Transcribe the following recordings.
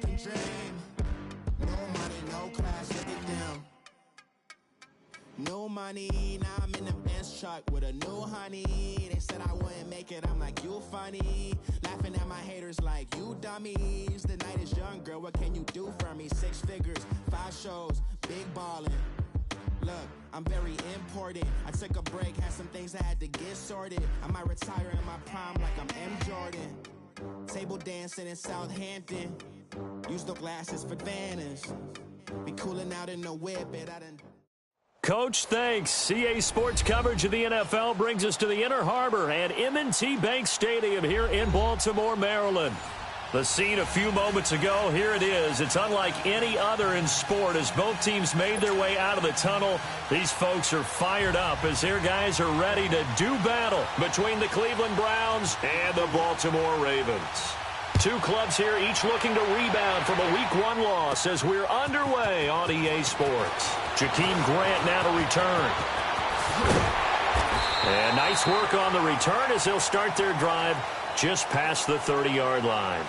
American dream. No money, no class, look at them. No money, now I'm in the Benz truck with a new honey. They said I wouldn't make it, I'm like, you funny. Laughing at my haters like, you dummies. The night is young, girl, what can you do for me? 6 figures, 5 shows, big ballin'. Look, I'm very important. I took a break, had some things I had to get sorted. I might retire in my prime like I'm M. Jordan. Table dancing in Southampton. Use the glasses for Vanish. Be cooling out in the whip, but I done... Coach, thanks. CA Sports coverage of the NFL brings us to the Inner Harbor and M&T Bank Stadium here in Baltimore, Maryland. The scene a few moments ago, here it is. It's unlike any other in sport as both teams made their way out of the tunnel. These folks are fired up as their guys are ready to do battle between the Cleveland Browns and the Baltimore Ravens. 2 clubs here, each looking to rebound from a Week 1 loss as we're underway on EA Sports. Jakeem Grant now to return. And nice work on the return as they'll start their drive just past the 30-yard line.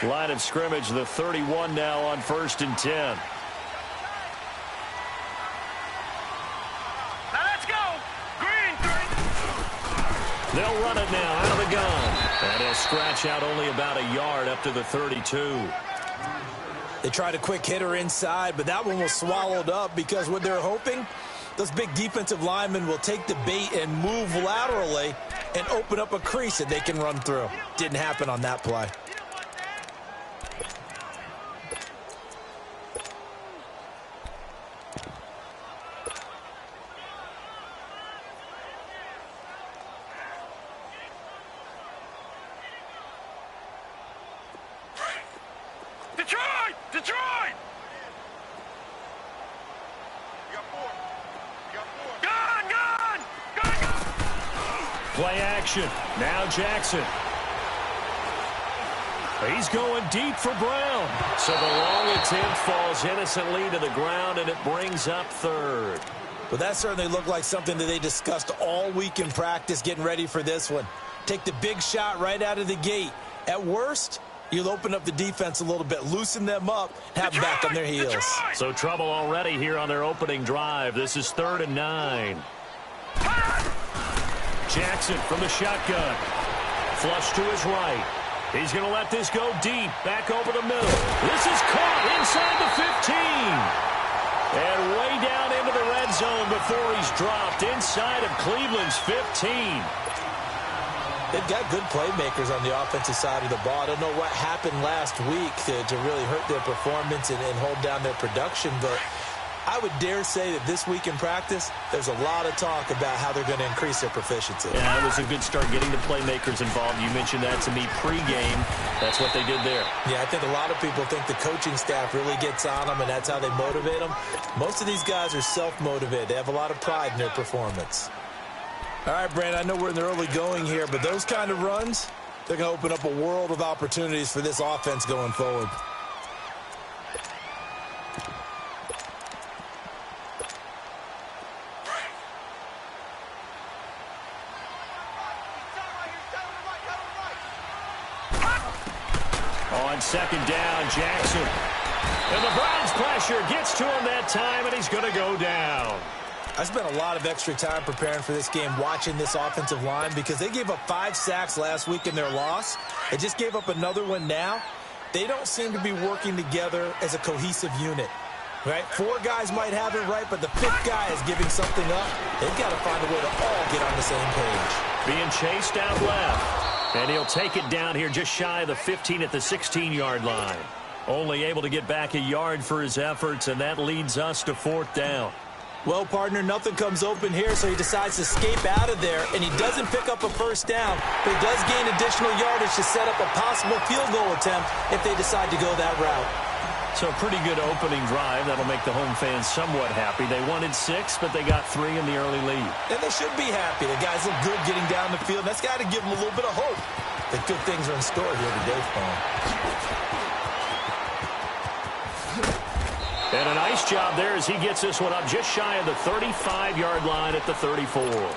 Line of scrimmage, the 31 now on 1st and 10. Now let's go! Green 3! They'll run it now out of the gun. And he'll scratch out only about a yard up to the 32. They tried a quick hitter inside, but that one was swallowed up because what they're hoping, those big defensive linemen will take the bait and move laterally and open up a crease that they can run through. Didn't happen on that play. Detroit! Detroit! Gun! Gun! Gun! Gun! Play action. Now Jackson. He's going deep for Brown. So the long attempt falls innocently to the ground, and it brings up 3rd. But that certainly looked like something that they discussed all week in practice getting ready for this one. Take the big shot right out of the gate. At worst, you'll open up the defense a little bit, loosen them up, and have them back on their heels. So trouble already here on their opening drive. This is 3rd and 9. Jackson from the shotgun. Flush to his right. He's going to let this go deep, back over the middle. This is caught inside the 15. And way down into the red zone before he's dropped inside of Cleveland's 15. They've got good playmakers on the offensive side of the ball. I don't know what happened last week to really hurt their performance and hold down their production, but I would dare say that this week in practice, there's a lot of talk about how they're going to increase their proficiency. Yeah, it was a good start getting the playmakers involved. You mentioned that to me pregame. That's what they did there. Yeah, I think a lot of people think the coaching staff really gets on them, and that's how they motivate them. Most of these guys are self-motivated. They have a lot of pride in their performance. All right, Brandon, I know we're in the early going here, but those kind of runs, they're going to open up a world of opportunities for this offense going forward. On 2nd down, Jackson. And the Browns pressure gets to him that time, and he's going to go down. I spent a lot of extra time preparing for this game, watching this offensive line, because they gave up 5 sacks last week in their loss. They just gave up another one now. They don't seem to be working together as a cohesive unit, right? 4 guys might have it right, but the 5th guy is giving something up. They've got to find a way to all get on the same page. Being chased out left. And he'll take it down here just shy of the 15 at the 16-yard line. Only able to get back a yard for his efforts, and that leads us to 4th down. Well, partner, nothing comes open here, so he decides to escape out of there, and he doesn't pick up a first down, but he does gain additional yardage to set up a possible field goal attempt if they decide to go that route. So a pretty good opening drive. That'll make the home fans somewhat happy. They wanted 6, but they got 3 in the early lead. And they should be happy. The guys look good getting down the field. That's got to give them a little bit of hope. The good things are in store here today for him. And a nice job there as he gets this one up just shy of the 35-yard line at the 34.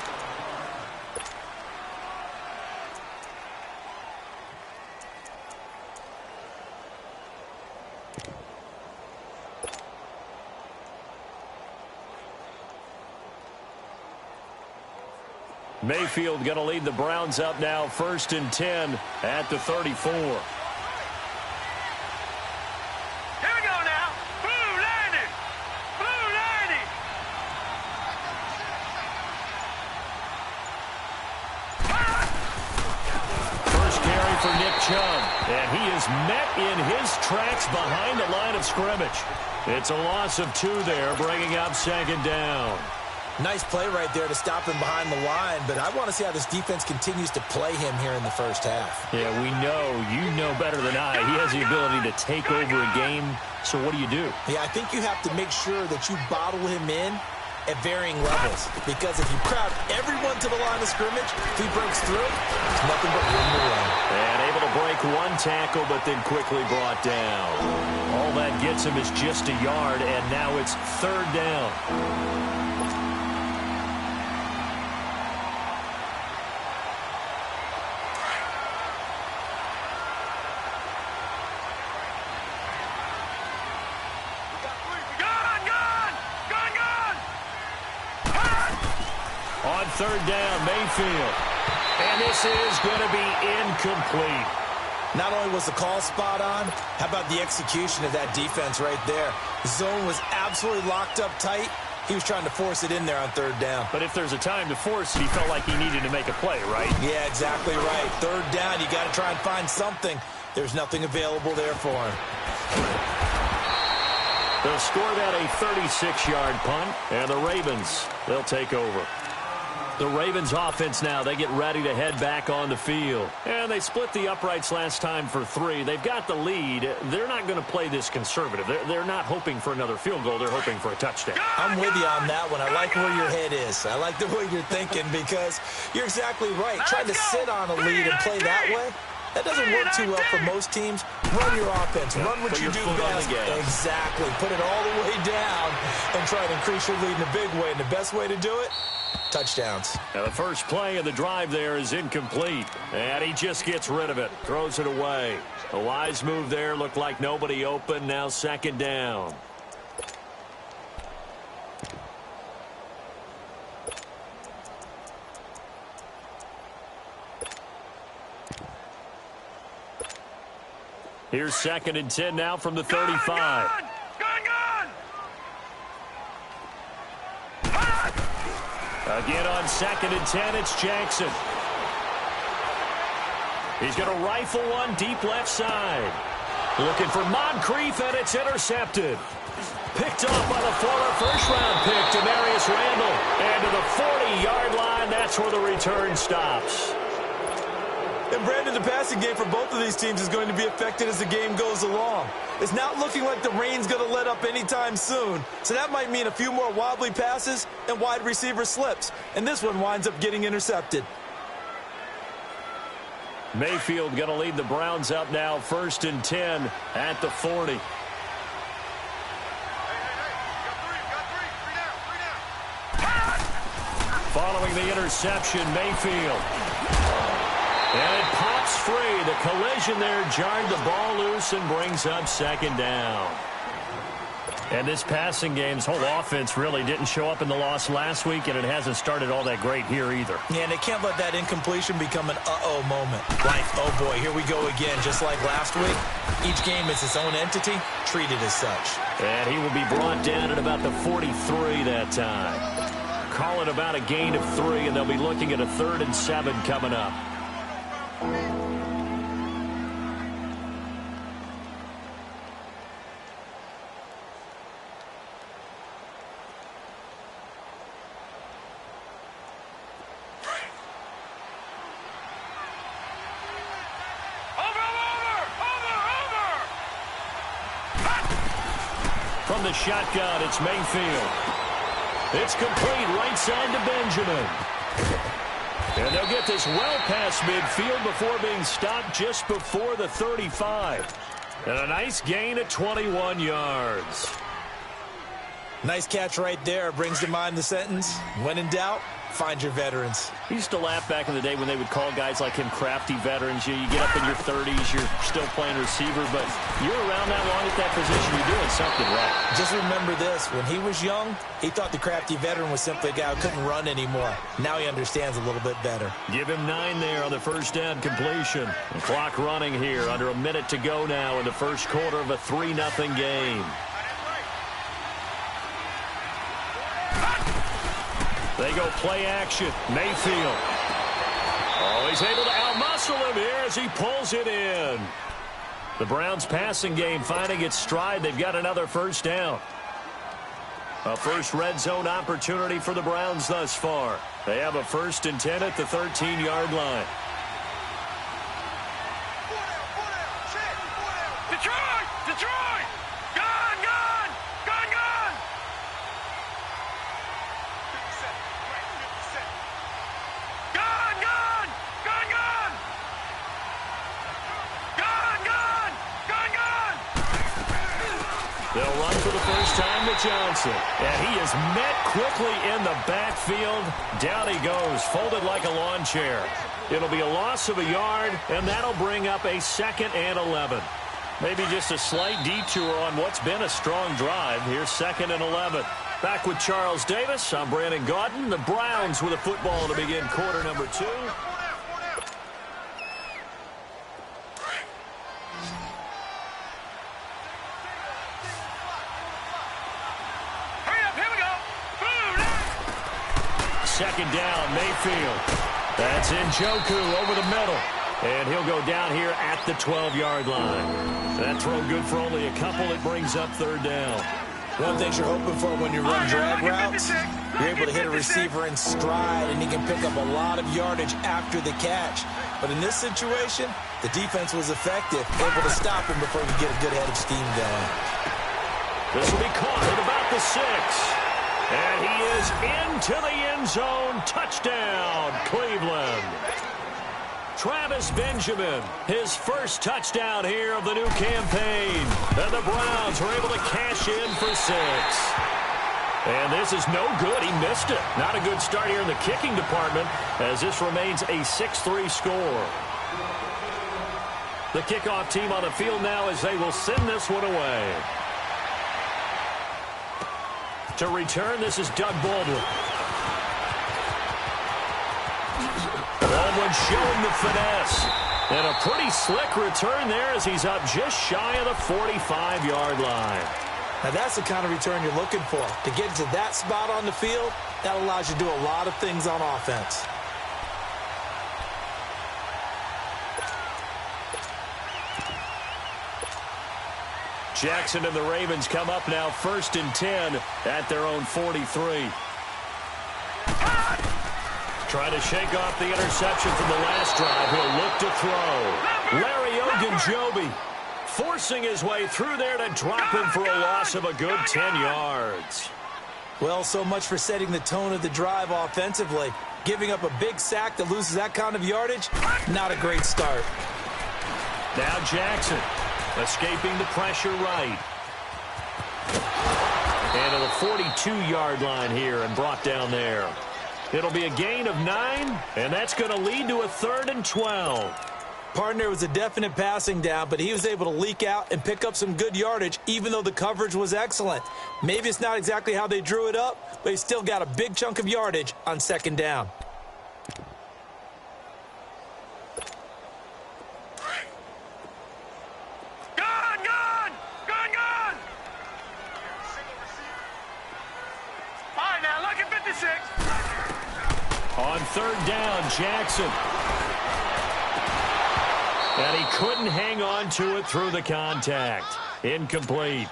Mayfield going to lead the Browns up now, 1st and 10 at the 34. Here we go now. Blue landing. Blue landing. First carry for Nick Chubb, and he is met in his tracks behind the line of scrimmage. It's a loss of 2 there, bringing up 2nd down. Nice play right there to stop him behind the line, but I want to see how this defense continues to play him here in the first half. Yeah, we know. You know better than I. He has the ability to take over a game, so what do you do? Yeah, I think you have to make sure that you bottle him in at varying levels, because if you crowd everyone to the line of scrimmage, if he breaks through, there's nothing but room to run. And able to break 1 tackle, but then quickly brought down. All that gets him is just a yard, and now it's 3rd down. On 3rd down, Mayfield. And this is going to be incomplete. Not only was the call spot on, how about the execution of that defense right there? The zone was absolutely locked up tight. He was trying to force it in there on 3rd down. But if there's a time to force it, he felt like he needed to make a play, right? Yeah, exactly right. 3rd down, you got to try and find something. There's nothing available there for him. They'll score that a 36-yard punt, and the Ravens, they'll take over. The Ravens offense now, they get ready to head back on the field. And they split the uprights last time for 3. They've got the lead. They're not going to play this conservative. They're not hoping for another field goal. They're hoping for a touchdown. I'm with you on that one. I like where your head is. I like the way you're thinking, because you're exactly right. Trying to sit on a lead and play that way, that doesn't work too well for most teams. Run your offense. Run what you do best. Exactly. Put it all the way down and try to increase your lead in a big way. And the best way to do it, touchdowns. Now the first play of the drive there is incomplete. And he just gets rid of it. Throws it away. A wise move there. Looked like nobody open. Now 2nd down. Here's 2nd and 10 now from the 35. Gun! Again on 2nd and 10, it's Jackson. He's going to rifle one deep left side. Looking for Moncrief, and it's intercepted. Picked off by the former first-round pick, Demarius Randall. And to the 40-yard line, that's where the return stops. And, Brandon, the passing game for both of these teams is going to be affected as the game goes along. It's not looking like the rain's going to let up anytime soon. So that might mean a few more wobbly passes and wide receiver slips. And this one winds up getting intercepted. Mayfield going to lead the Browns up now, 1st and 10 at the 40. Following the interception, Mayfield. And it pops free. The collision there jarred the ball loose and brings up 2nd down. And this passing game's whole offense really didn't show up in the loss last week, and it hasn't started all that great here either. Yeah, and they can't let that incompletion become an uh-oh moment. Like, oh boy, here we go again, just like last week. Each game is its own entity, treated as such. And he will be brought down at about the 43 that time. Call it about a gain of 3, and they'll be looking at a 3rd and 7 coming up. From the shotgun, it's Mayfield. It's complete right side to Benjamin. And they'll get this well past midfield before being stopped just before the 35. And a nice gain at 21 yards. Nice catch right there. Brings to mind the sentence, when in doubt, find your veterans. He used to laugh back in the day when they would call guys like him crafty veterans. You get up in your 30s, you're still playing receiver, but you're around that long at that position, you're doing something right. Just remember this, when he was young, he thought the crafty veteran was simply a guy who couldn't run anymore. Now he understands a little bit better. Give him 9 there on the first down completion. The clock running here, under a minute to go now in the first quarter of a 3-0 game. They go play action. Mayfield. Oh, he's able to outmuscle him here as he pulls it in. The Browns passing game finding its stride. They've got another first down. A first red zone opportunity for the Browns thus far. They have a 1st and 10 at the 13-yard line. Detroit! Detroit! Gone! Gone! Gone! Gone! Gone! Gone! Gone! Gone! Gone! Gone! Gone! Gone! They'll run for the first time to Johnson. And he is met quickly in the backfield. Down he goes, folded like a lawn chair. It'll be a loss of a yard, and that'll bring up a 2nd and 11. Maybe just a slight detour on what's been a strong drive. Here's 2nd and 11. Back with Charles Davis. I'm Brandon Gaudin. The Browns with a football to begin quarter number 2. Hurry up, here we go! Boom! 2nd down, Mayfield. That's Njoku over the middle. And he'll go down here at the 12-yard line. That throw good for only a couple. It brings up 3rd down. One thing you're hoping for when you run drag routes, you're able to hit a receiver in stride, and he can pick up a lot of yardage after the catch. But in this situation, the defense was effective, able to stop him before he could get a good head of steam going. This will be caught at about the 6. And he is into the end zone. Touchdown, Cleveland. Travis Benjamin, his first touchdown here of the new campaign. And the Browns are able to cash in for 6. And this is no good. He missed it. Not a good start here in the kicking department as this remains a 6-3 score. The kickoff team on the field now as they will send this one away. To return, this is Doug Baldwin. Baldwin showing the finesse. And a pretty slick return there as he's up just shy of the 45-yard line. Now that's the kind of return you're looking for. To get to that spot on the field, that allows you to do a lot of things on offense. Jackson and the Ravens come up now 1st and 10 at their own 43. Trying to shake off the interception from the last drive. He'll look to throw. Larry Ogunjobi forcing his way through there to drop him for a loss of a good 10 yards. Well, so much for setting the tone of the drive offensively. Giving up a big sack that loses that kind of yardage, not a great start. Now Jackson escaping the pressure right. And to the 42-yard line here and brought down there. It'll be a gain of 9, and that's going to lead to a 3rd and 12. Partner was a definite passing down, but he was able to leak out and pick up some good yardage, even though the coverage was excellent. Maybe it's not exactly how they drew it up, but he still got a big chunk of yardage on 2nd down. Gone! Gone! Gone! Gone! All right, now look at 56. On 3rd down, Jackson. And he couldn't hang on to it through the contact. Incomplete.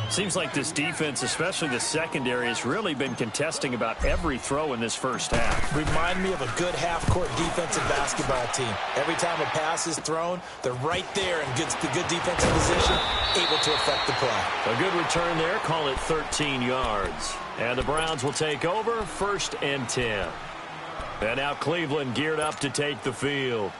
Seems like this defense, especially the secondary, has really been contesting about every throw in this first half. Remind me of a good half-court defensive basketball team. Every time a pass is thrown, they're right there in the good defensive position, able to affect the play. A good return there, call it 13 yards. And the Browns will take over 1st and 10. And now Cleveland geared up to take the field.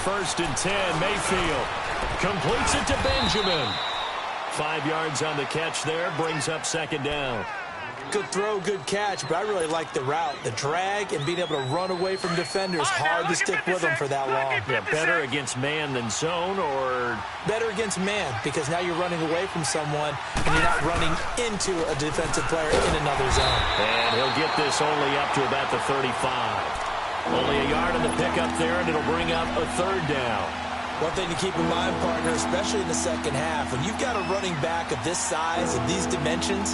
First and 10, Mayfield completes it to Benjamin. 5 yards on the catch there, brings up second down. Good throw, good catch, but I really like the route. The drag and being able to run away from defenders, hard to stick with them for that long. Yeah, better against man than zone, or? Better against man, because now you're running away from someone and you're not running into a defensive player in another zone. And he'll get this only up to about the 35. Only a yard on the pickup there, and it'll bring up a third down. One thing to keep in mind, partner, especially in the second half, when you've got a running back of this size and these dimensions,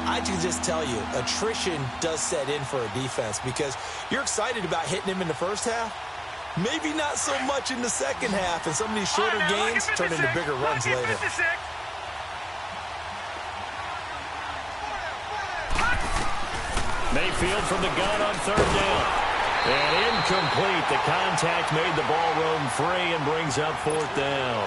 I can just tell you, attrition does set in for a defense because you're excited about hitting him in the first half. Maybe not so much in the second half, and some of these shorter gains turn into bigger runs later. Mayfield from the gun on third down. And incomplete. The contact made the ball roam free and brings up fourth down.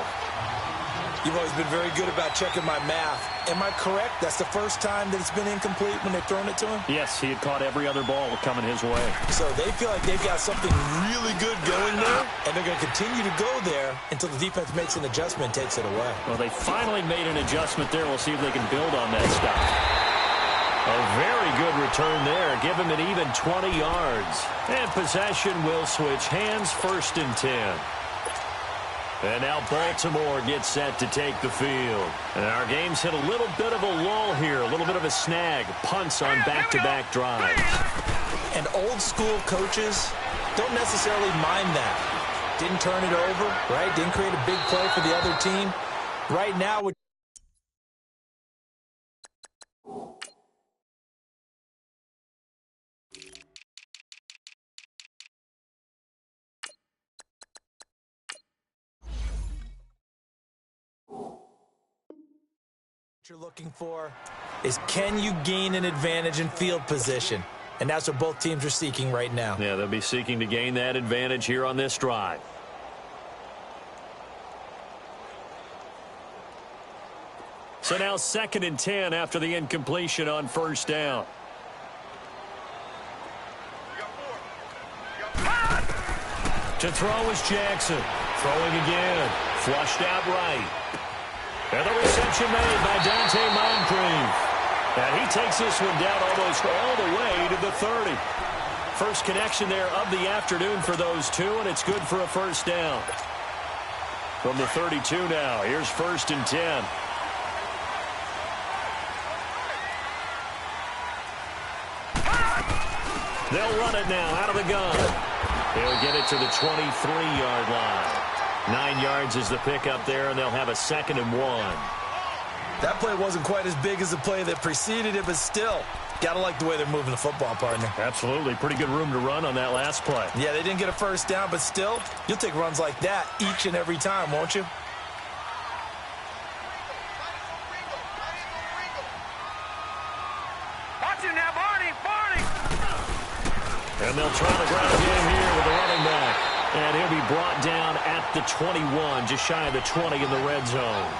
You've always been very good about checking my math. Am I correct? That's the first time that it's been incomplete when they've thrown it to him? Yes, he had caught every other ball coming his way. So they feel like they've got something really good going there, and they're going to continue to go there until the defense makes an adjustment and takes it away. Well, they finally made an adjustment there. We'll see if they can build on that stuff. A very good return there. Give him an even 20 yards. And possession will switch hands, first and 10. And now Baltimore gets set to take the field. And our game's hit a little bit of a lull here, a little bit of a snag. Punts on back-to-back drives. And old-school coaches don't necessarily mind that. Didn't turn it over, right? Didn't create a big play for the other team. Right now, with you're looking for is, can you gain an advantage in field position? And that's what both teams are seeking right now. Yeah, they'll be seeking to gain that advantage here on this drive. So now second and 10 after the incompletion on first down. To throw is Jackson. Throwing again. Flushed out right. And the reception made by Dante Moncrief. And he takes this one down almost all the way to the 30. First connection there of the afternoon for those two, and it's good for a first down. From the 32 now, here's first and 10. They'll run it now out of the gun. He'll get it to the 23-yard line. 9 yards is the pickup there, and they'll have a second and 1. That play wasn't quite as big as the play that preceded it, but still, got to like the way they're moving the football, partner. Absolutely. Pretty good room to run on that last play. Yeah, they didn't get a first down, but still, you'll take runs like that each and every time, won't you? Watch it now, Barney! And they'll try the ground game here with the running back. And he'll be brought down at the 21, just shy of the 20 in the red zone.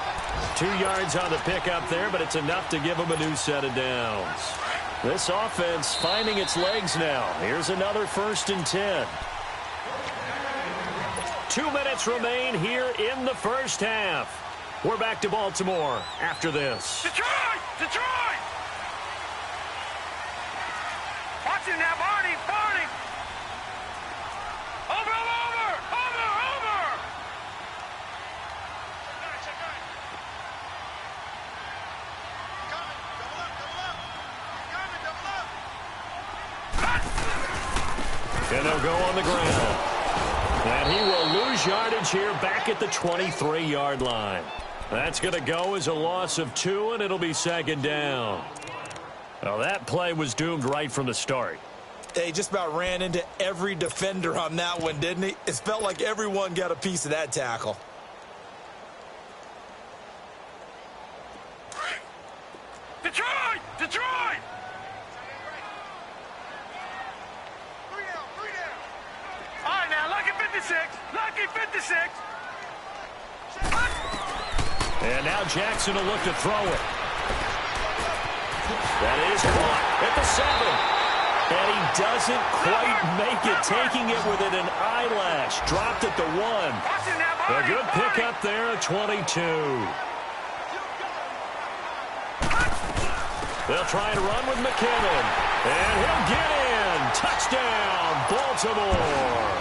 2 yards on the pickup there, but it's enough to give him a new set of downs. This offense finding its legs now. Here's another first and 10. 2 minutes remain here in the first half. We're back to Baltimore after this. Detroit! Detroit! Watch it now, Barney! Over! And they'll go on the ground. And he will lose yardage here back at the 23-yard line. That's going to go as a loss of 2, and it'll be second down. Well, that play was doomed right from the start. He just about ran into every defender on that one, didn't he? It felt like everyone got a piece of that tackle. Detroit! Detroit! 56. Lucky 56. And now Jackson will look to throw it. That is caught at the 7. And he doesn't quite make it, taking it within an eyelash. Dropped at the 1. A good pickup there at 22. They'll try and run with McKinnon. And he'll get in. Touchdown, Baltimore.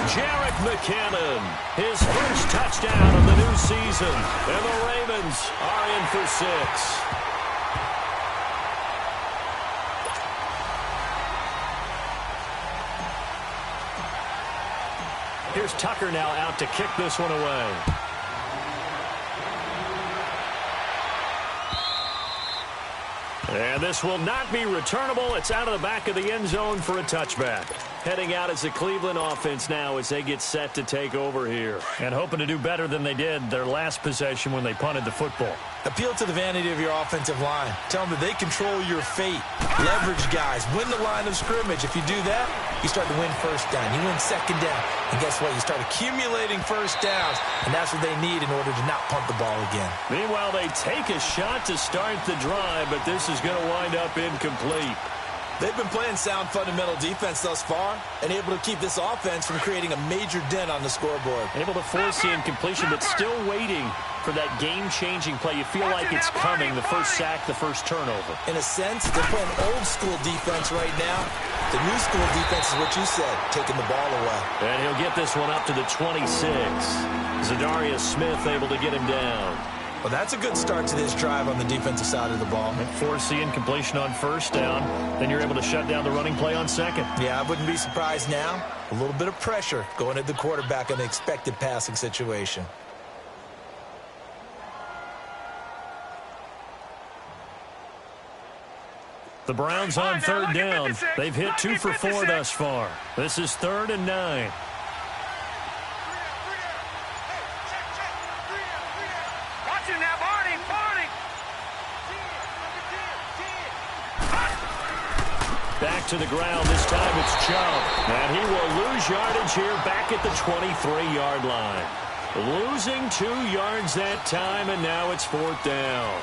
Jerick McKinnon, his first touchdown of the new season. And the Ravens are in for 6. Here's Tucker now out to kick this one away. And this will not be returnable. It's out of the back of the end zone for a touchback. Heading out as the Cleveland offense now as they get set to take over here. And hoping to do better than they did their last possession when they punted the football. Appeal to the vanity of your offensive line. Tell them that they control your fate. Leverage guys. Win the line of scrimmage. If you do that, you start to win first down. You win second down. And guess what? You start accumulating first downs. And that's what they need in order to not punt the ball again. Meanwhile, they take a shot to start the drive, but this is going to wind up incomplete. They've been playing sound fundamental defense thus far and able to keep this offense from creating a major dent on the scoreboard. Able to force the incompletion, but still waiting for that game-changing play. You feel like it's coming, the first sack, the first turnover. In a sense, they're playing old-school defense right now. The new school defense is what you said, taking the ball away. And he'll get this one up to the 26. Zadarius Smith able to get him down. Well, that's a good start to this drive on the defensive side of the ball. And force the incompletion on first down. Then you're able to shut down the running play on second. Yeah, I wouldn't be surprised now. A little bit of pressure going at the quarterback in the expected passing situation. The Browns on third down. They've hit 2 for 4 thus far. This is 3rd and 9. Back to the ground. This time it's Chubb. And he will lose yardage here back at the 23-yard line. Losing 2 yards that time, and now it's 4th down.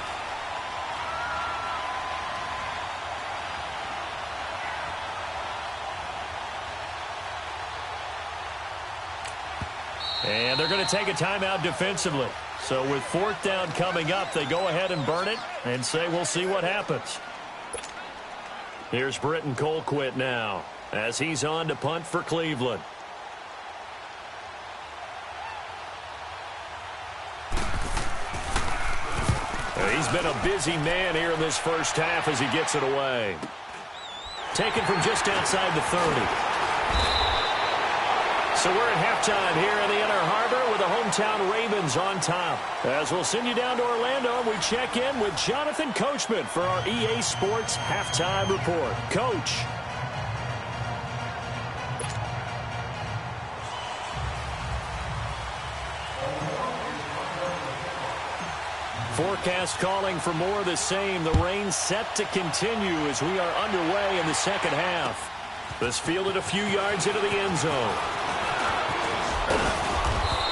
And they're going to take a timeout defensively. So with 4th down coming up, they go ahead and burn it and say we'll see what happens. Here's Britton Colquitt now as he's on to punt for Cleveland. He's been a busy man here in this first half as he gets it away. Taken from just outside the 30. So we're at halftime here in the Inner Harbor with the hometown Ravens on top. As we'll send you down to Orlando, we check in with Jonathan Coachman for our EA Sports Halftime Report. Coach. Forecast calling for more of the same. The rain set to continue as we are underway in the second half. This fielded a few yards into the end zone.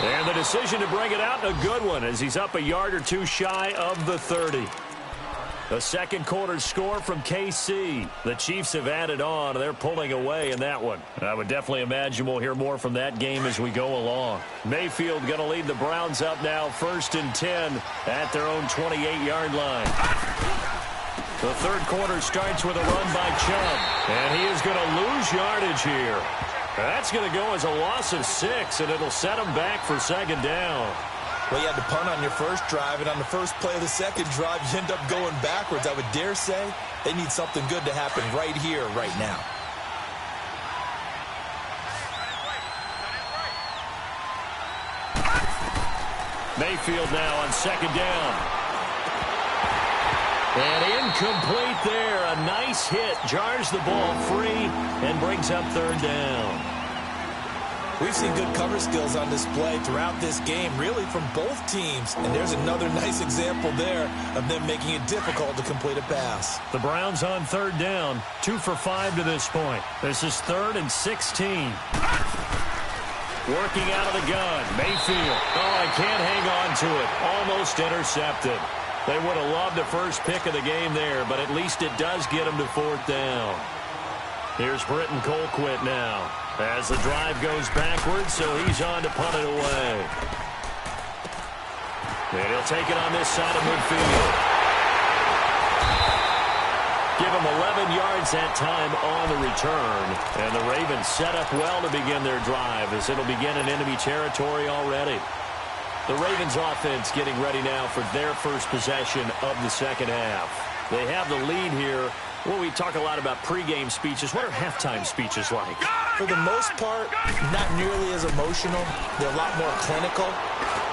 And the decision to bring it out, a good one, as he's up a yard or 2 shy of the 30. The second quarter score from KC. The Chiefs have added on. They're pulling away in that one. I would definitely imagine we'll hear more from that game as we go along. Mayfield going to lead the Browns up now 1st and 10 at their own 28-yard line. The third quarter starts with a run by Chubb. And he is going to lose yardage here. That's going to go as a loss of 6, and it'll set him back for 2nd down. Well, you had to punt on your first drive, and on the first play of the second drive, you end up going backwards. I would dare say they need something good to happen right here, right now. Mayfield now on 2nd down. And incomplete there. A nice hit. Jars the ball free and brings up 3rd down. We've seen good cover skills on display throughout this game, really from both teams. And there's another nice example there of them making it difficult to complete a pass. The Browns on 3rd down. 2 for 5 to this point. This is 3rd and 16. Working out of the gun. Mayfield. Oh, I can't hang on to it. Almost intercepted. They would have loved the first pick of the game there, but at least it does get them to 4th down. Here's Britton Colquitt now as the drive goes backwards, so he's on to punt it away. And he'll take it on this side of midfield. Give him 11 yards that time on the return. And the Ravens set up well to begin their drive as it'll begin in enemy territory already. The Ravens offense getting ready now for their first possession of the second half. They have the lead here. Well, we talk a lot about pregame speeches. What are halftime speeches like? For the most part, not nearly as emotional. They're a lot more clinical.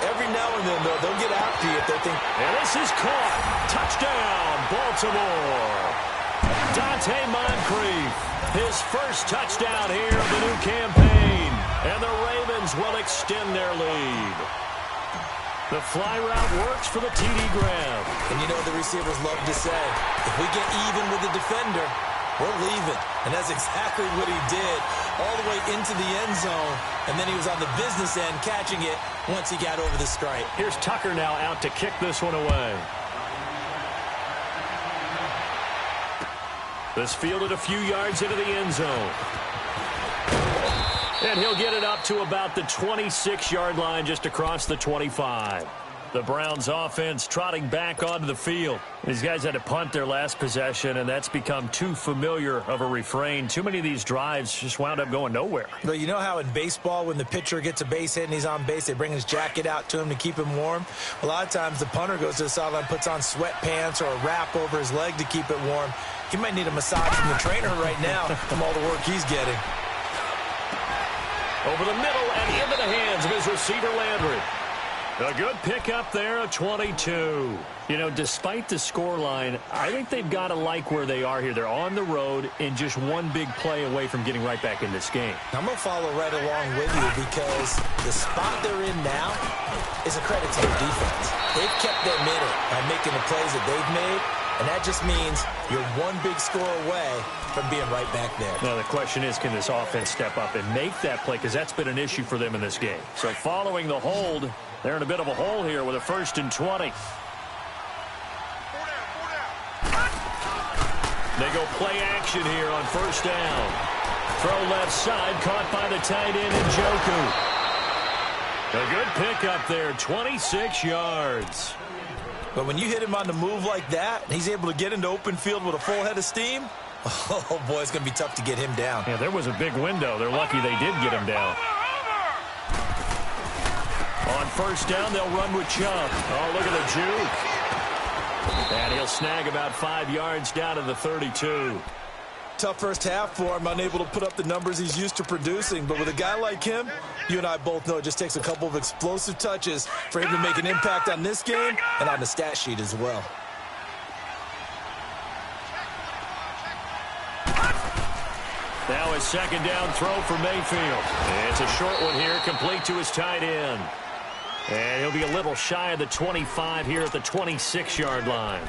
Every now and then, though, they'll get after you if they think... And this is caught. Touchdown, Baltimore. Dante Moncrief, his first touchdown here of the new campaign. And the Ravens will extend their lead. The fly route works for the TD grab. And you know the receivers love to say, if we get even with the defender, we're leaving. And that's exactly what he did all the way into the end zone. And then he was on the business end catching it once he got over the stripe. Here's Tucker now out to kick this one away. This fielded a few yards into the end zone. And he'll get it up to about the 26-yard line just across the 25. The Browns offense trotting back onto the field. These guys had to punt their last possession, and that's become too familiar of a refrain. Too many of these drives just wound up going nowhere. But you know how in baseball, when the pitcher gets a base hit and he's on base, they bring his jacket out to him to keep him warm? A lot of times the punter goes to the sideline, puts on sweatpants or a wrap over his leg to keep it warm. He might need a massage from the trainer right now from all the work he's getting. Over the middle and into the hands of his receiver, Landry. A good pickup there, a 22. You know, despite the scoreline, I think they've got to like where they are here. They're on the road and just one big play away from getting right back in this game. I'm going to follow right along with you because the spot they're in now is a credit to their defense. They've kept them in it by making the plays that they've made, and that just means you're one big score away from being right back there. Now, the question is, can this offense step up and make that play? Because that's been an issue for them in this game. So following the hold, they're in a bit of a hole here with a 1st and 20. They go play action here on 1st down. Throw left side, caught by the tight end Njoku. A good pickup there, 26 yards. But when you hit him on the move like that, and he's able to get into open field with a full head of steam, oh, boy, it's going to be tough to get him down. Yeah, there was a big window. They're lucky they did get him down. On 1st down, they'll run with Chubb. Oh, look at the juke. And he'll snag about 5 yards down to the 32. Tough first half for him, unable to put up the numbers he's used to producing. But with a guy like him, you and I both know it just takes a couple of explosive touches for him to make an impact on this game and on the stat sheet as well. Now his 2nd down throw for Mayfield. It's a short one here, complete to his tight end. And he'll be a little shy of the 25 here at the 26-yard line.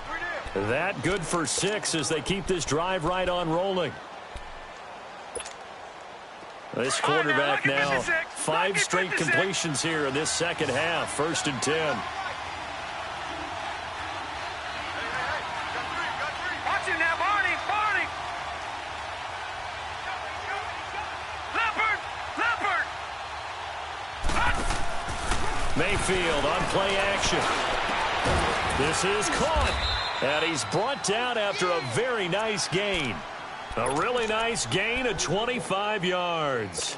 That good for 6 as they keep this drive right on rolling. This quarterback now 5 straight completions here in this second half. 1st and 10. Watch him now, Barney. Leopard. Mayfield on play action. This is caught. And he's brought down after a very nice gain. A really nice gain of 25 yards.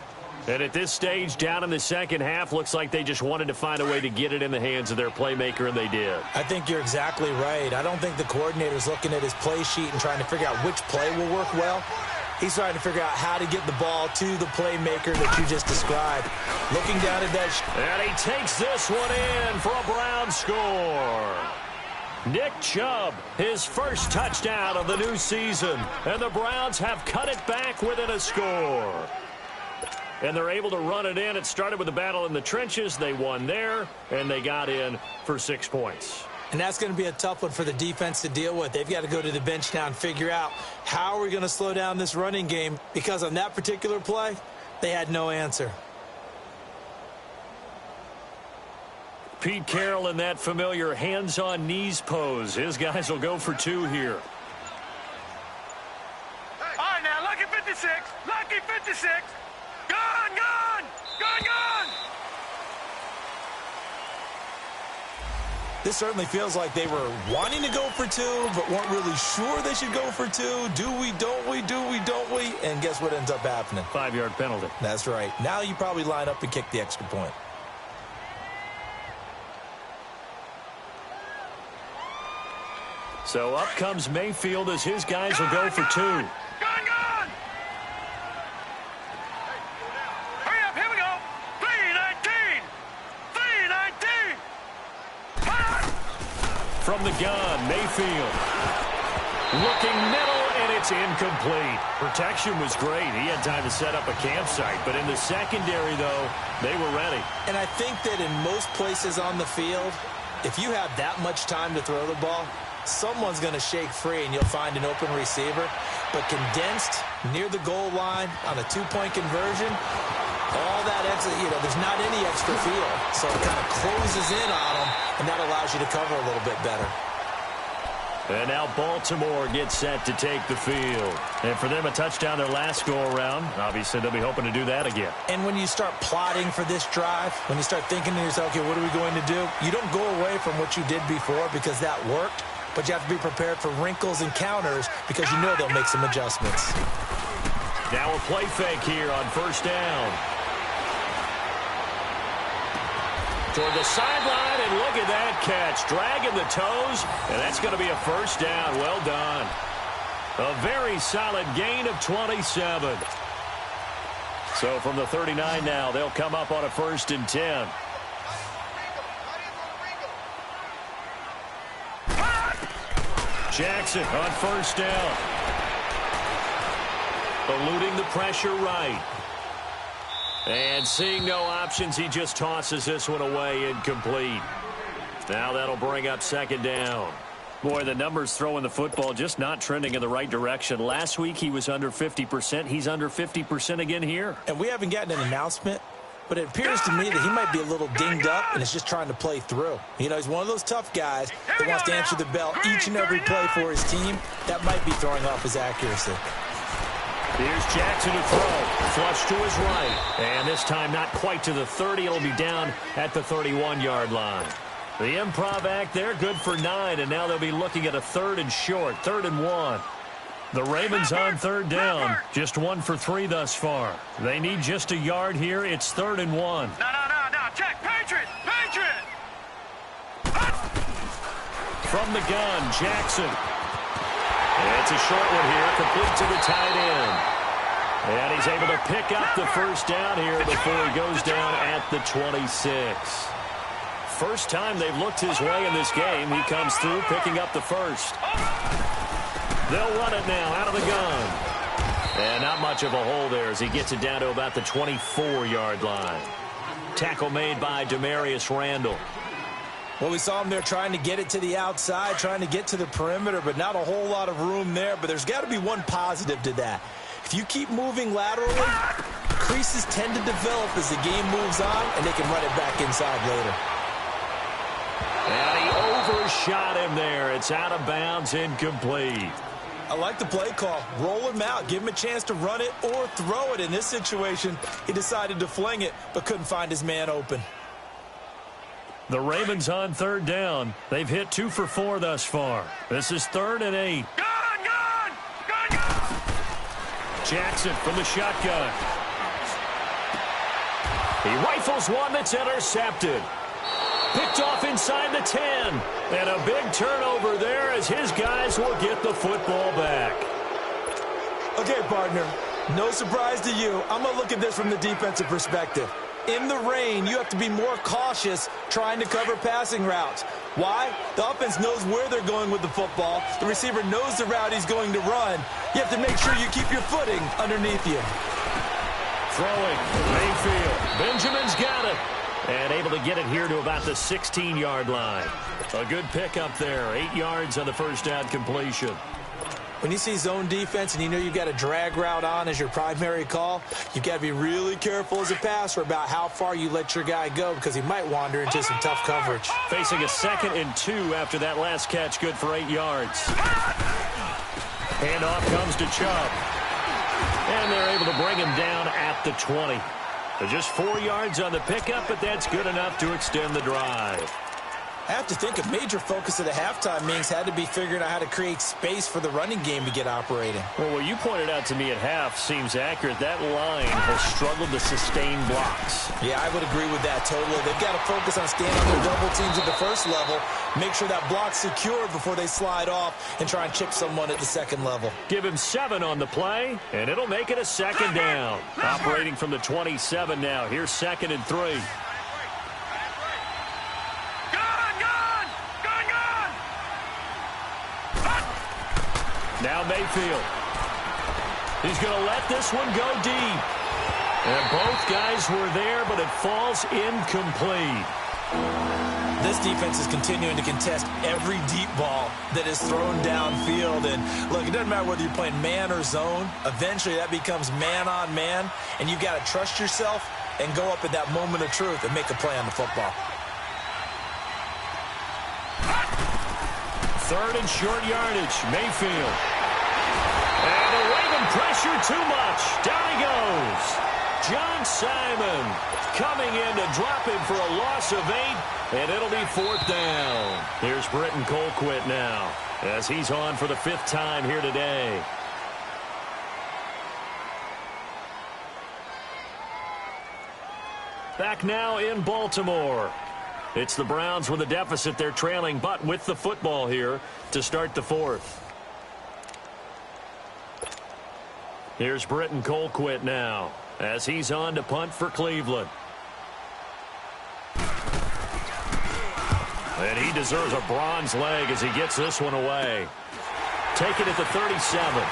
And at this stage, down in the second half, looks like they just wanted to find a way to get it in the hands of their playmaker, and they did. I think you're exactly right. I don't think the coordinator's looking at his play sheet and trying to figure out which play will work well. He's trying to figure out how to get the ball to the playmaker that you just described. Looking down at that. And he takes this one in for a Brown score. Nick Chubb, his first touchdown of the new season. And the Browns have cut it back within a score. And they're able to run it in. It started with a battle in the trenches. They won there, and they got in for 6 points. And that's going to be a tough one for the defense to deal with. They've got to go to the bench now and figure out how are we going to slow down this running game, because on that particular play, they had no answer. Pete Carroll in that familiar hands-on-knees pose. His guys will go for 2 here. All right, now, lucky 56. Lucky 56. Gone, gone. Gone, gone. This certainly feels like they were wanting to go for 2, but weren't really sure they should go for 2. Do we, don't we, do we, don't we? And guess what ends up happening? 5-yard penalty. That's right. Now you probably line up and kick the extra point. So up comes Mayfield as his guys will go for 2. Gone, gone. Hurry up, here we go. 3:19. 3:19. From the gun, Mayfield. Looking middle, and it's incomplete. Protection was great. He had time to set up a campsite. But in the secondary, though, they were ready. And I think that in most places on the field, if you have that much time to throw the ball, someone's going to shake free and you'll find an open receiver. But condensed near the goal line on a 2-point conversion, all that extra, there's not any extra field. So it kind of closes in on them, and that allows you to cover a little bit better. And now Baltimore gets set to take the field. And for them, a touchdown their last go-around. Obviously, they'll be hoping to do that again. And when you start plotting for this drive, when you start thinking to yourself, okay, what are we going to do? You don't go away from what you did before because that worked, but you have to be prepared for wrinkles and counters because you know they'll make some adjustments. Now a play fake here on first down. Toward the sideline, and look at that catch. Dragging the toes, and that's going to be a first down. Well done. A very solid gain of 27. So from the 39 now, they'll come up on a 1st and 10. Jackson on first down. Eluding the pressure right. And seeing no options, he just tosses this one away, incomplete. Now that'll bring up 2nd down. Boy, the numbers throwing the football just not trending in the right direction. Last week he was under 50%. He's under 50% again here. And we haven't gotten an announcement, but it appears to me that he might be a little dinged up and is just trying to play through. He's one of those tough guys that wants to answer the bell each and every play for his team. That might be throwing off his accuracy. Here's Jackson to throw. Flush to his right. And this time not quite to the 30. It'll be down at the 31-yard line. The improv act there, good for 9. And now they'll be looking at a 3rd and short, 3rd and 1. The Ravens on 3rd down. Just 1 for 3 thus far. They need just a yard here. It's 3rd and 1. No. Check. Patriot. Patriot. From the gun, Jackson. It's a short one here, complete to the tight end. And he's able to pick up the first down here before he goes down at the 26. First time they've looked his way in this game. He comes through picking up the first. They'll run it now out of the gun. And not much of a hole there as he gets it down to about the 24-yard line. Tackle made by Demarius Randall. Well, we saw him there trying to get it to the outside, trying to get to the perimeter, but not a whole lot of room there. But there's got to be one positive to that. If you keep moving laterally, creases tend to develop as the game moves on, and they can run it back inside later. And he overshot him there. It's out of bounds, incomplete. I like the play call. Roll him out. Give him a chance to run it or throw it. In this situation, he decided to fling it, but couldn't find his man open. The Ravens on 3rd down. They've hit 2 for 4 thus far. This is 3rd and 8. Gone. Jackson from the shotgun. He rifles one that's intercepted. Picked off inside the 10. And a big turnover there as his guys will get the football back. Okay, partner, no surprise to you. I'm going to look at this from the defensive perspective. In the rain, you have to be more cautious trying to cover passing routes. Why? The offense knows where they're going with the football. The receiver knows the route he's going to run. You have to make sure you keep your footing underneath you. Throwing, Mayfield. Benjamin's got it. And able to get it here to about the 16-yard line. A good pickup there. 8 yards on the first down completion. When you see zone defense and you know you've got a drag route on as your primary call, you've got to be really careful as a passer about how far you let your guy go because he might wander into some tough coverage. Facing a 2nd and 2 after that last catch, good for 8 yards. Handoff comes to Chubb. And they're able to bring him down at the 20. Just 4 yards on the pickup, but that's good enough to extend the drive. I have to think a major focus of the halftime meetings had to be figuring out how to create space for the running game to get operating. Well, what you pointed out to me at half seems accurate. That line has struggled to sustain blocks. Yeah, I would agree with that totally. They've got to focus on staying on their double teams at the first level, make sure that block's secured before they slide off and try and chip someone at the second level. Give him 7 on the play, and it'll make it a 2nd down. Operating from the 27 now. Here's 2nd and 3. Now Mayfield. He's going to let this one go deep. And both guys were there, but it falls incomplete. This defense is continuing to contest every deep ball that is thrown downfield. And, look, it doesn't matter whether you're playing man or zone. Eventually, that becomes man on man. And you've got to trust yourself and go up at that moment of truth and make a play on the football. 3rd and short yardage. Mayfield. And away from pressure too much. Down he goes. John Simon coming in to drop him for a loss of 8. And it'll be 4th down. Here's Britton Colquitt now as he's on for the 5th time here today. Back now in Baltimore. It's the Browns with a deficit. They're trailing, but with the football here to start the 4th. Here's Britton Colquitt now as he's on to punt for Cleveland. And he deserves a bronze leg as he gets this one away. Take it at the 37.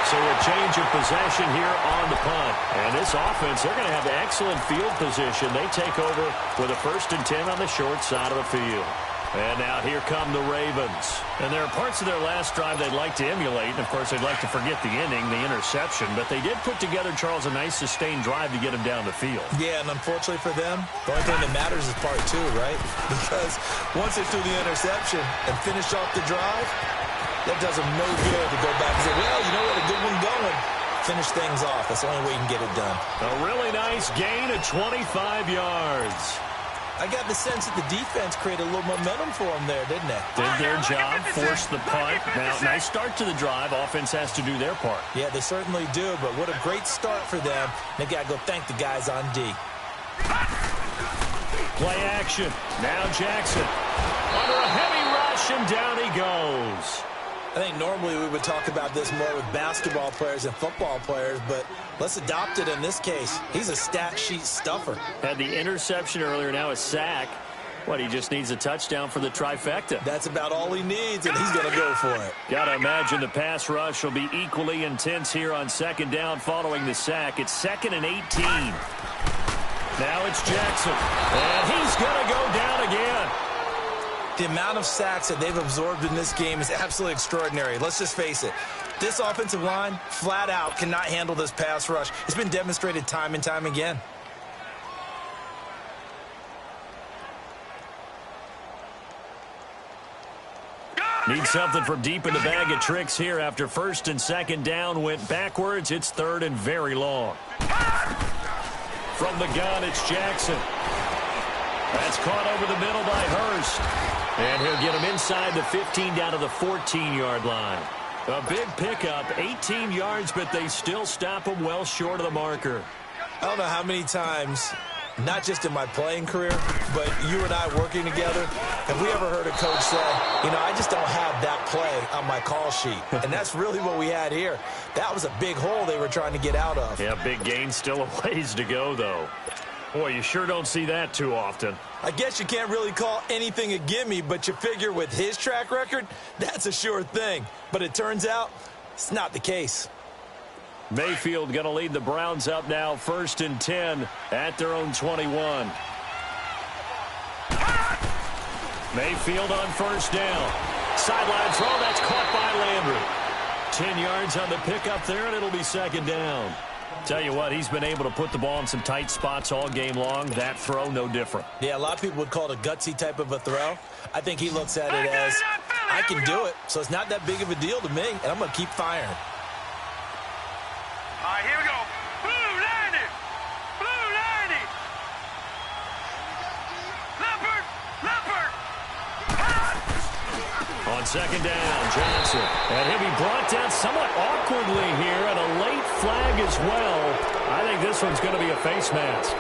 So a change of possession here on the punt. And this offense, they're going to have excellent field position. They take over with a 1st and 10 on the short side of the field. And now here come the Ravens. And there are parts of their last drive they'd like to emulate. And, of course, they'd like to forget the inning, the interception. But they did put together, Charles, a nice sustained drive to get him down the field. Yeah, and unfortunately for them, the only thing that matters is part 2, right? Because once they threw the interception and finished off the drive, that does them no good to go back and say, well, you know what, a good one going. Finish things off. That's the only way you can get it done. A really nice gain of 25 yards. I got the sense that the defense created a little momentum for them there, didn't they? Did their job, forced the punt. Now, nice start to the drive. Offense has to do their part. Yeah, they certainly do, but what a great start for them. They got to go thank the guys on D. Play action. Now Jackson. Under a heavy rush, and down he goes. I think normally we would talk about this more with basketball players and football players, but let's adopt it in this case. He's a stat sheet stuffer. Had the interception earlier, now a sack. What, he just needs a touchdown for the trifecta. That's about all he needs, and he's going to go for it. Got to imagine the pass rush will be equally intense here on 2nd down following the sack. It's 2nd and 18. Now it's Jackson, and he's going to go down again. The amount of sacks that they've absorbed in this game is absolutely extraordinary. Let's just face it. This offensive line, flat out, cannot handle this pass rush. It's been demonstrated time and time again. Need something from deep in the bag of tricks here after 1st and 2nd down went backwards. It's 3rd and very long. From the gun, it's Jackson. That's caught over the middle by Hurst. And he'll get him inside the 15 down to the 14-yard line. A big pickup, 18 yards, but they still stop him well short of the marker. I don't know how many times, not just in my playing career, but you and I working together, have we ever heard a coach say, you know, I just don't have that play on my call sheet. And that's really what we had here. That was a big hole they were trying to get out of. Yeah, big gain, still a ways to go, though. Boy, you sure don't see that too often. I guess you can't really call anything a gimme, but you figure with his track record, that's a sure thing. But it turns out it's not the case. Mayfield going to lead the Browns up now, 1st and 10 at their own 21. Mayfield on first down. Sideline throw, that's caught by Landry. 10 yards on the pickup there, and it'll be second down. Tell you what, he's been able to put the ball in some tight spots all game long. That throw, no different. Yeah, a lot of people would call it a gutsy type of a throw. I think he looks at it as, I can do it, so it's not that big of a deal to me, and I'm going to keep firing. All right, here we go. Blue 90. Blue 90. Leopard. Leopard. On second down, Johnson. And he'll be brought down somewhat awkwardly here, and a late flag as well. I think this one's going to be a face mask.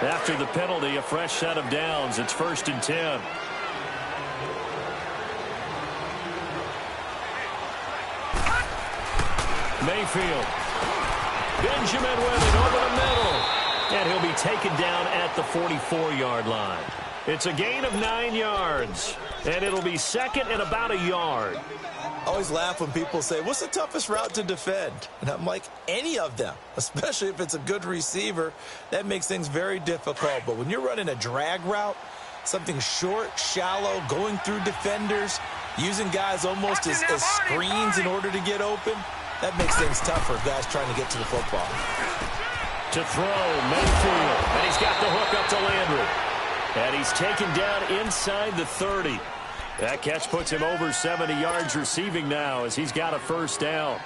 After the penalty, a fresh set of downs. It's 1st and 10. Mayfield. Benjamin with it over the middle. And he'll be taken down at the 44-yard line. It's a gain of 9 yards. And it'll be second and about a yard. I always laugh when people say, what's the toughest route to defend? And I'm like, any of them, especially if it's a good receiver. That makes things very difficult. But when you're running a drag route, something short, shallow, going through defenders, using guys almost as screens in order to get open, that makes things tougher, guys trying to get to the football. To throw, Mayfield. And he's got the hook up to Landry. And he's taken down inside the 30. That catch puts him over 70 yards receiving now as he's got a first down.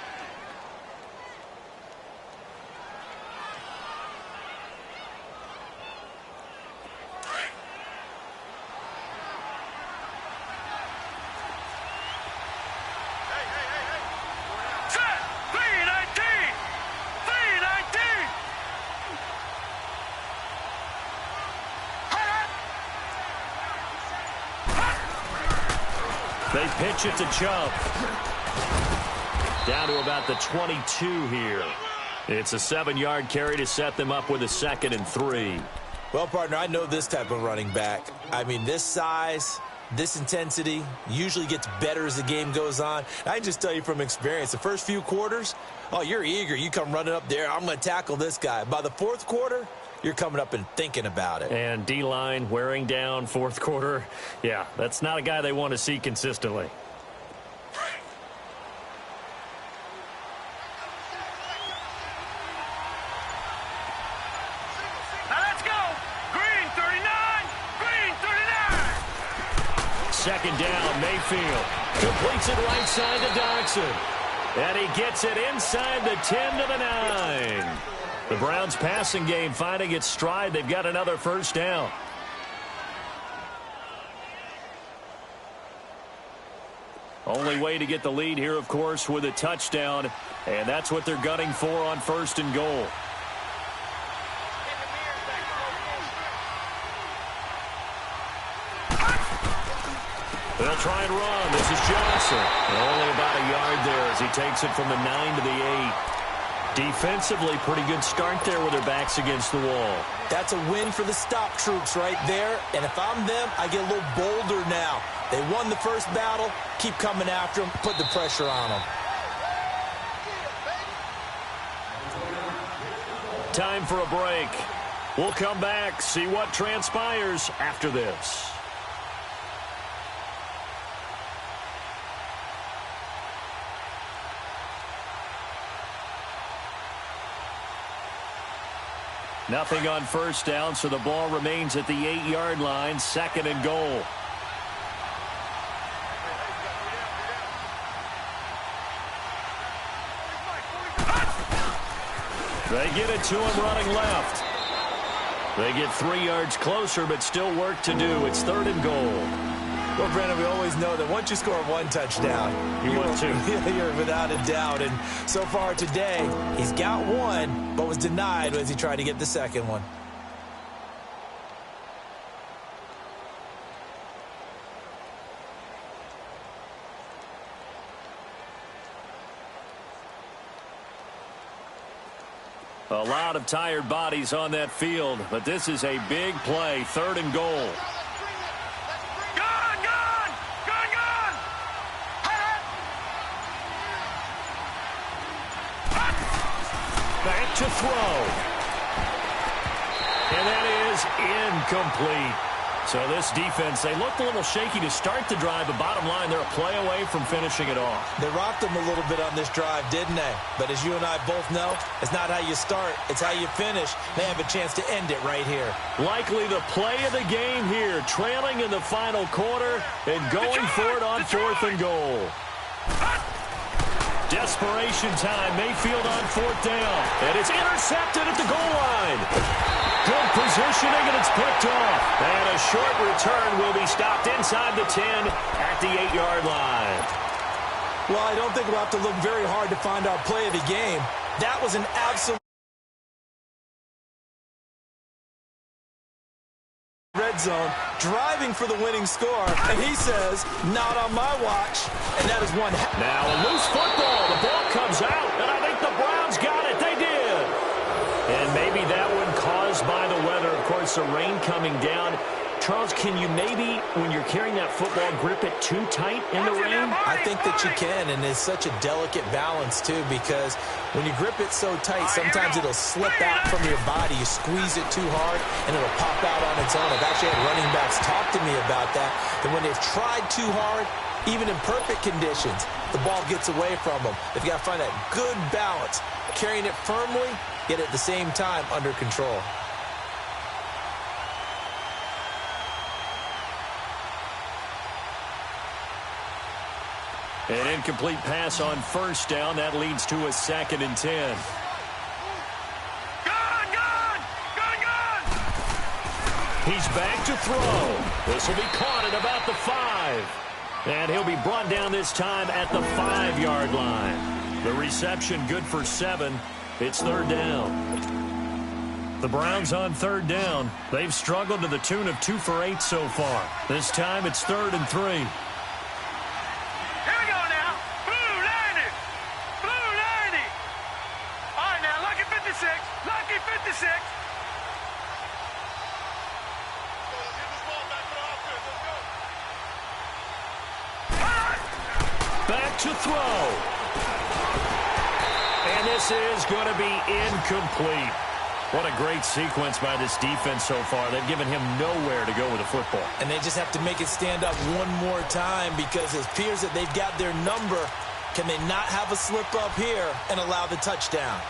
They pitch it to Chubb. Down to about the 22 here. It's a 7-yard carry to set them up with a 2nd and 3. Well, partner, I know this type of running back. I mean, this size, this intensity usually gets better as the game goes on. I can just tell you from experience, the first few quarters, oh, you're eager. You come running up there, I'm going to tackle this guy. By the 4th quarter, you're coming up and thinking about it. And D-line wearing down 4th quarter. Yeah, that's not a guy they want to see consistently. Now let's go. Green 39. Green 39. Second down, Mayfield. Completes it right side to Dodson. And he gets it inside the 10 to the 9. The Browns passing game finding its stride. They've got another first down. Only way to get the lead here, of course, with a touchdown. And that's what they're gunning for on 1st and goal. They'll try and run. This is Johnson. Only about a yard there as he takes it from the 9 to the 8. Defensively, pretty good start there with their backs against the wall. That's a win for the stop troops right there. And if I'm them, I get a little bolder now. They won the first battle. Keep coming after them. Put the pressure on them. Time for a break. We'll come back, see what transpires after this. Nothing on first down, so the ball remains at the 8-yard line, 2nd and goal. They get it to him running left. They get 3 yards closer, but still work to do. It's 3rd and goal. Well, Brandon, we always know that once you score 1 touchdown, you win 2. You're without a doubt. And so far today, he's got 1, but was denied as he tried to get the 2nd one. A lot of tired bodies on that field, but this is a big play, 3rd and goal. back to throw. And that is incomplete. So this defense, they looked a little shaky to start the drive, but bottom line, they're a play away from finishing it off. They rocked them a little bit on this drive, didn't they? But as you and I both know, it's not how you start, it's how you finish. They have a chance to end it right here. Likely the play of the game here, trailing in the final quarter and going for it on 4th and goal. Desperation time, Mayfield on 4th down, and it's intercepted at the goal line. Good positioning, and it's picked off. And a short return will be stopped inside the 10 at the 8-yard line. Well, I don't think we'll have to look very hard to find our play of the game. That was an absolute red zone, driving for the winning score, and he says, not on my watch, and that is one. Now a loose football. The ball comes out, and I think the Browns got it. They did. And maybe that one caused by the weather. Of course, the rain coming down. Charles, can you maybe, when you're carrying that football, grip it too tight in the rain? I think that you can, and it's such a delicate balance, too, because when you grip it so tight, sometimes it'll slip out from your body. You squeeze it too hard, and it'll pop out on its own. I've actually had running backs talk to me about that when they've tried too hard, even in perfect conditions, the ball gets away from them. They've got to find that good balance, carrying it firmly, yet at the same time under control. An incomplete pass on 1st down. That leads to a 2nd and 10. Gone! He's back to throw. This will be caught at about the 5. And he'll be brought down this time at the 5-yard line. The reception good for 7. It's 3rd down. The Browns on 3rd down. They've struggled to the tune of 2 for 8 so far. This time it's 3rd and 3. Here we go now. Blue 90. Blue 90. All right, now, lucky 56. Lucky 56. Back to throw. And this is going to be incomplete. What a great sequence by this defense so far. They've given him nowhere to go with the football. And they just have to make it stand up one more time because it appears that they've got their number. Can they not have a slip up here and allow the touchdown?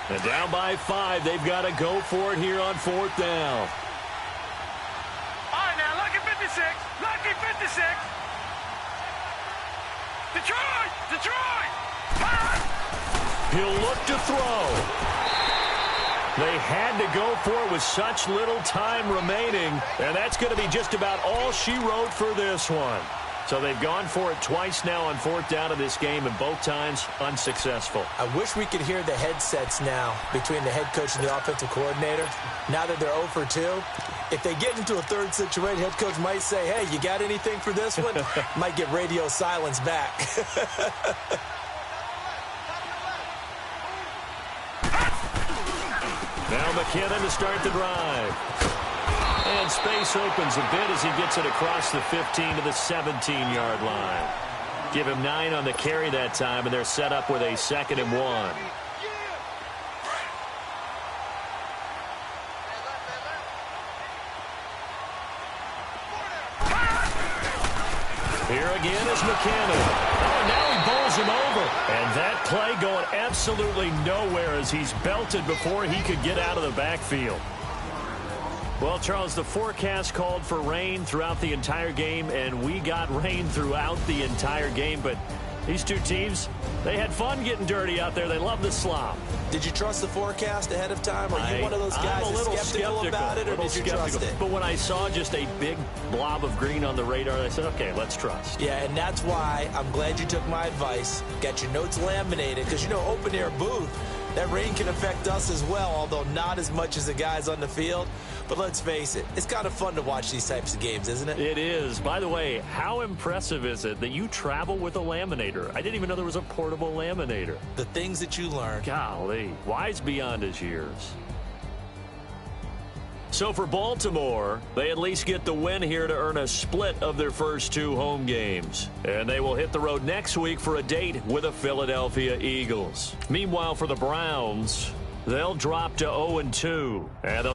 And down by 5, they've got to go for it here on 4th down. All right, now, lucky 56. Lucky 56. Detroit! He'll look to throw. They had to go for it with such little time remaining, and that's going to be just about all she wrote for this one. So they've gone for it twice now on 4th down of this game, and both times unsuccessful. I wish we could hear the headsets now between the head coach and the offensive coordinator. Now that they're 0 for 2, if they get into a third situation, head coach might say, hey, you got anything for this one? Might get radio silence back. Now McKinnon to start the drive. And space opens a bit as he gets it across the 15 to the 17-yard line. Give him 9 on the carry that time, and they're set up with a 2nd and 1. Here again is McKinnon. Oh, and now he bowls him over. And that play going absolutely nowhere as he's belted before he could get out of the backfield. Well, Charles, the forecast called for rain throughout the entire game, and we got rain throughout the entire game. But these two teams, they had fun getting dirty out there. They love the slop. Did you trust the forecast ahead of time? Are you one of those guys that's skeptical about it, or did you trust it? But when I saw just a big blob of green on the radar, I said, okay, let's trust. Yeah, and that's why I'm glad you took my advice. Got your notes laminated, because, you know, open-air booth, that rain can affect us as well, although not as much as the guys on the field. But let's face it, it's kind of fun to watch these types of games, isn't it? It is. By the way, how impressive is it that you travel with a laminator? I didn't even know there was a portable laminator. The things that you learn. Golly, wise beyond his years. So for Baltimore, they at least get the win here to earn a split of their first 2 home games. And they will hit the road next week for a date with the Philadelphia Eagles. Meanwhile, for the Browns, they'll drop to 0-2. And